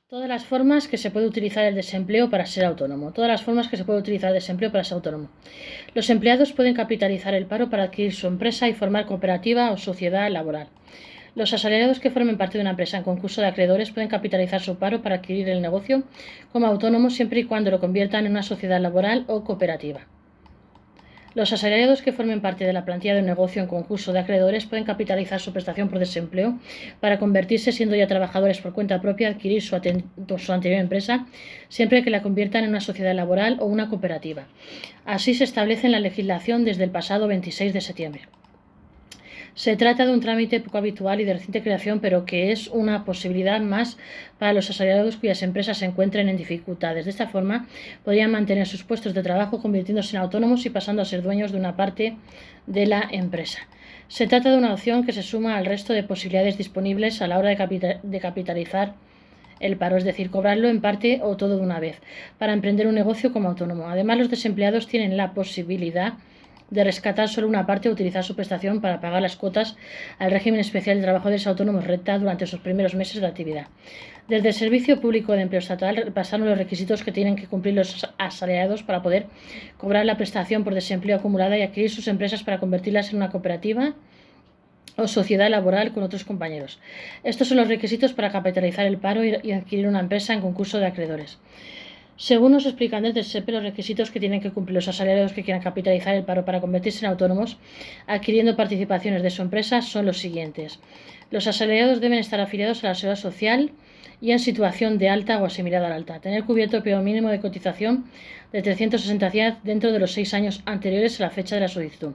Todas las formas que se puede utilizar el desempleo para ser autónomo. Todas las formas que se puede utilizar el desempleo para ser autónomo. Los empleados pueden capitalizar el paro para adquirir su empresa y formar cooperativa o sociedad laboral. Los asalariados que formen parte de una empresa en concurso de acreedores pueden capitalizar su paro para adquirir el negocio como autónomo siempre y cuando lo conviertan en una sociedad laboral o cooperativa. Los asalariados que formen parte de la plantilla de un negocio en concurso de acreedores pueden capitalizar su prestación por desempleo para convertirse, siendo ya trabajadores por cuenta propia, adquirir su anterior empresa, siempre que la conviertan en una sociedad laboral o una cooperativa. Así se establece en la legislación desde el pasado 26 de septiembre. Se trata de un trámite poco habitual y de reciente creación, pero que es una posibilidad más para los asalariados cuyas empresas se encuentren en dificultades. De esta forma, podrían mantener sus puestos de trabajo convirtiéndose en autónomos y pasando a ser dueños de una parte de la empresa. Se trata de una opción que se suma al resto de posibilidades disponibles a la hora de capitalizar el paro, es decir, cobrarlo en parte o todo de una vez, para emprender un negocio como autónomo. Además, los desempleados tienen la posibilidad de rescatar solo una parte o utilizar su prestación para pagar las cuotas al régimen especial de trabajadores autónomos RETA durante sus primeros meses de actividad. Desde el Servicio Público de Empleo Estatal pasaron los requisitos que tienen que cumplir los asalariados para poder cobrar la prestación por desempleo acumulada y adquirir sus empresas para convertirlas en una cooperativa o sociedad laboral con otros compañeros. Estos son los requisitos para capitalizar el paro y adquirir una empresa en concurso de acreedores. Según nos explican desde el SEPE, los requisitos que tienen que cumplir los asalariados que quieran capitalizar el paro para convertirse en autónomos adquiriendo participaciones de su empresa son los siguientes. Los asalariados deben estar afiliados a la Seguridad Social y en situación de alta o asimilada al alta. Tener cubierto el periodo mínimo de cotización de 360 días dentro de los 6 años anteriores a la fecha de la solicitud.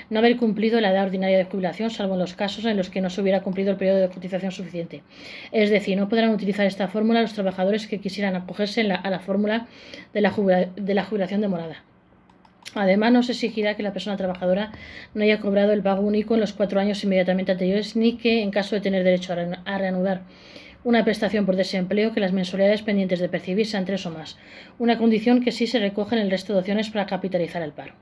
No haber cumplido la edad ordinaria de jubilación, salvo en los casos en los que no se hubiera cumplido el periodo de cotización suficiente. Es decir, no podrán utilizar esta fórmula los trabajadores que quisieran acogerse a la fórmula de la jubilación demorada. Además, no se exigirá que la persona trabajadora no haya cobrado el pago único en los 4 años inmediatamente anteriores, ni que, en caso de tener derecho a reanudar una prestación por desempleo, que las mensualidades pendientes de percibir sean 3 o más, una condición que sí se recoge en el resto de opciones para capitalizar el paro.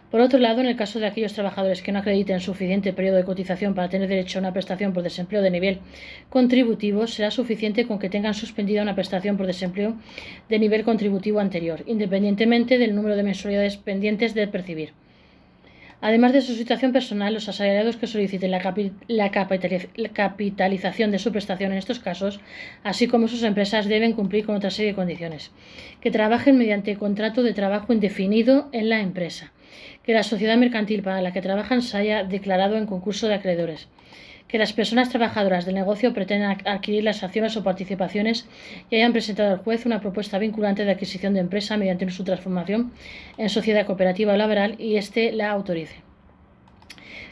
Por otro lado, en el caso de aquellos trabajadores que no acrediten suficiente periodo de cotización para tener derecho a una prestación por desempleo de nivel contributivo, será suficiente con que tengan suspendida una prestación por desempleo de nivel contributivo anterior, independientemente del número de mensualidades pendientes de percibir. Además de su situación personal, los asalariados que soliciten la capitalización de su prestación en estos casos, así como sus empresas, deben cumplir con otra serie de condiciones. Que trabajen mediante contrato de trabajo indefinido en la empresa. Que la sociedad mercantil para la que trabajan se haya declarado en concurso de acreedores. Que las personas trabajadoras del negocio pretendan adquirir las acciones o participaciones y hayan presentado al juez una propuesta vinculante de adquisición de empresa mediante su transformación en sociedad cooperativa o laboral y éste la autorice.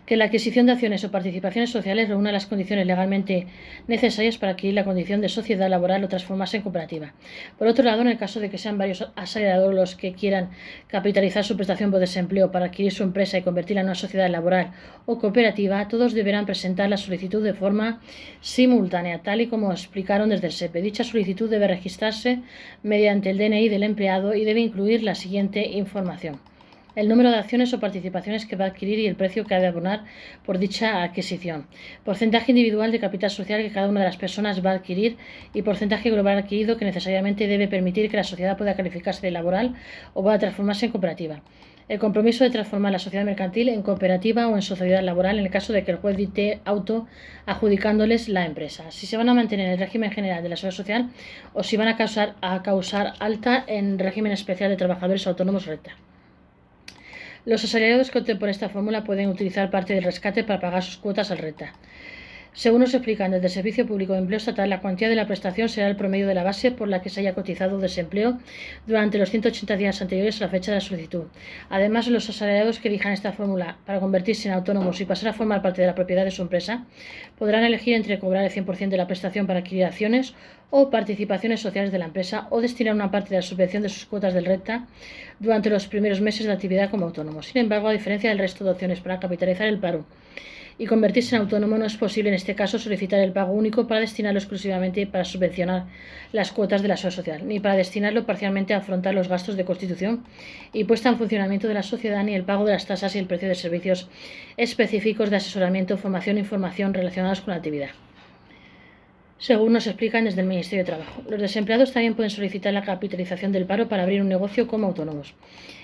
Que la adquisición de acciones o participaciones sociales reúna las condiciones legalmente necesarias para adquirir la condición de sociedad laboral o transformarse en cooperativa. Por otro lado, en el caso de que sean varios asalariados los que quieran capitalizar su prestación por desempleo para adquirir su empresa y convertirla en una sociedad laboral o cooperativa, todos deberán presentar la solicitud de forma simultánea, tal y como explicaron desde el SEPE. Dicha solicitud debe registrarse mediante el DNI del empleado y debe incluir la siguiente información: el número de acciones o participaciones que va a adquirir y el precio que ha de abonar por dicha adquisición, porcentaje individual de capital social que cada una de las personas va a adquirir y porcentaje global adquirido que necesariamente debe permitir que la sociedad pueda calificarse de laboral o pueda transformarse en cooperativa. El compromiso de transformar la sociedad mercantil en cooperativa o en sociedad laboral en el caso de que el juez dicte auto adjudicándoles la empresa. Si se van a mantener en el régimen general de la seguridad social o si van a causar alta en régimen especial de trabajadores autónomos RETA. Los asalariados que opten por esta fórmula pueden utilizar parte del rescate para pagar sus cuotas al RETA. Según nos explican desde el Servicio Público de Empleo Estatal, la cuantía de la prestación será el promedio de la base por la que se haya cotizado desempleo durante los 180 días anteriores a la fecha de la solicitud. Además, los asalariados que elijan esta fórmula para convertirse en autónomos y pasar a formar parte de la propiedad de su empresa podrán elegir entre cobrar el 100% de la prestación para adquirir acciones o participaciones sociales de la empresa o destinar una parte de la subvención de sus cuotas del RETA durante los primeros meses de actividad como autónomos. Sin embargo, a diferencia del resto de opciones para capitalizar el paro y convertirse en autónomo, no es posible en este caso solicitar el pago único para destinarlo exclusivamente para subvencionar las cuotas de la seguridad social, ni para destinarlo parcialmente a afrontar los gastos de constitución y puesta en funcionamiento de la sociedad, ni el pago de las tasas y el precio de servicios específicos de asesoramiento, formación e información relacionados con la actividad. según nos explican desde el Ministerio de Trabajo. Los desempleados también pueden solicitar la capitalización del paro para abrir un negocio como autónomos.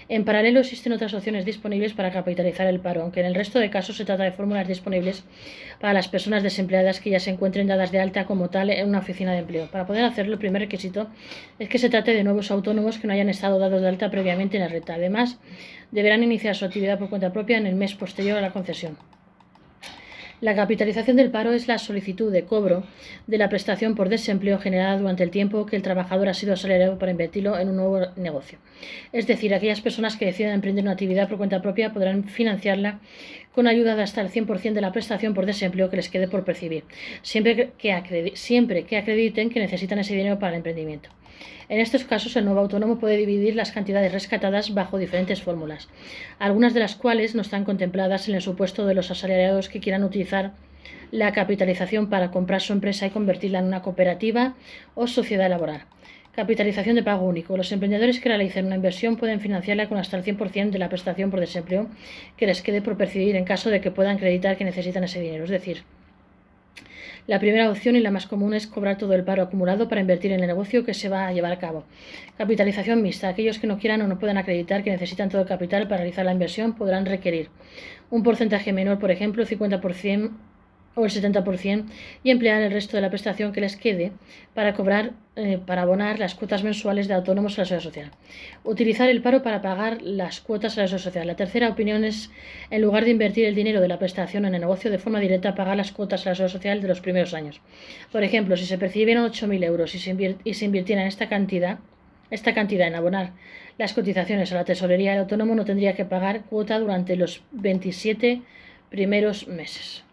En paralelo, existen otras opciones disponibles para capitalizar el paro, aunque en el resto de casos se trata de fórmulas disponibles para las personas desempleadas que ya se encuentren dadas de alta como tal en una oficina de empleo. Para poder hacerlo, el primer requisito es que se trate de nuevos autónomos que no hayan estado dados de alta previamente en la renta. Además, deberán iniciar su actividad por cuenta propia en el mes posterior a la concesión. La capitalización del paro es la solicitud de cobro de la prestación por desempleo generada durante el tiempo que el trabajador ha sido asalariado para invertirlo en un nuevo negocio. Es decir, aquellas personas que decidan emprender una actividad por cuenta propia podrán financiarla con ayuda de hasta el 100% de la prestación por desempleo que les quede por percibir, siempre que acrediten que necesitan ese dinero para el emprendimiento. En estos casos, el nuevo autónomo puede dividir las cantidades rescatadas bajo diferentes fórmulas, algunas de las cuales no están contempladas en el supuesto de los asalariados que quieran utilizar la capitalización para comprar su empresa y convertirla en una cooperativa o sociedad laboral. Capitalización de pago único. Los emprendedores que realicen una inversión pueden financiarla con hasta el 100% de la prestación por desempleo que les quede por percibir en caso de que puedan acreditar que necesitan ese dinero. Es decir, la primera opción y la más común es cobrar todo el paro acumulado para invertir en el negocio que se va a llevar a cabo. Capitalización mixta. Aquellos que no quieran o no puedan acreditar que necesitan todo el capital para realizar la inversión podrán requerir un porcentaje menor, por ejemplo, el 50% o el 70%, y emplear el resto de la prestación que les quede para abonar las cuotas mensuales de autónomos a la seguridad social. Utilizar el paro para pagar las cuotas a la seguridad social. La tercera opinión es, en lugar de invertir el dinero de la prestación en el negocio de forma directa, pagar las cuotas a la seguridad social de los primeros años. Por ejemplo, si se percibieran 8.000 euros y se invirtieran esta cantidad en abonar las cotizaciones a la tesorería, el autónomo no tendría que pagar cuota durante los 27 primeros meses.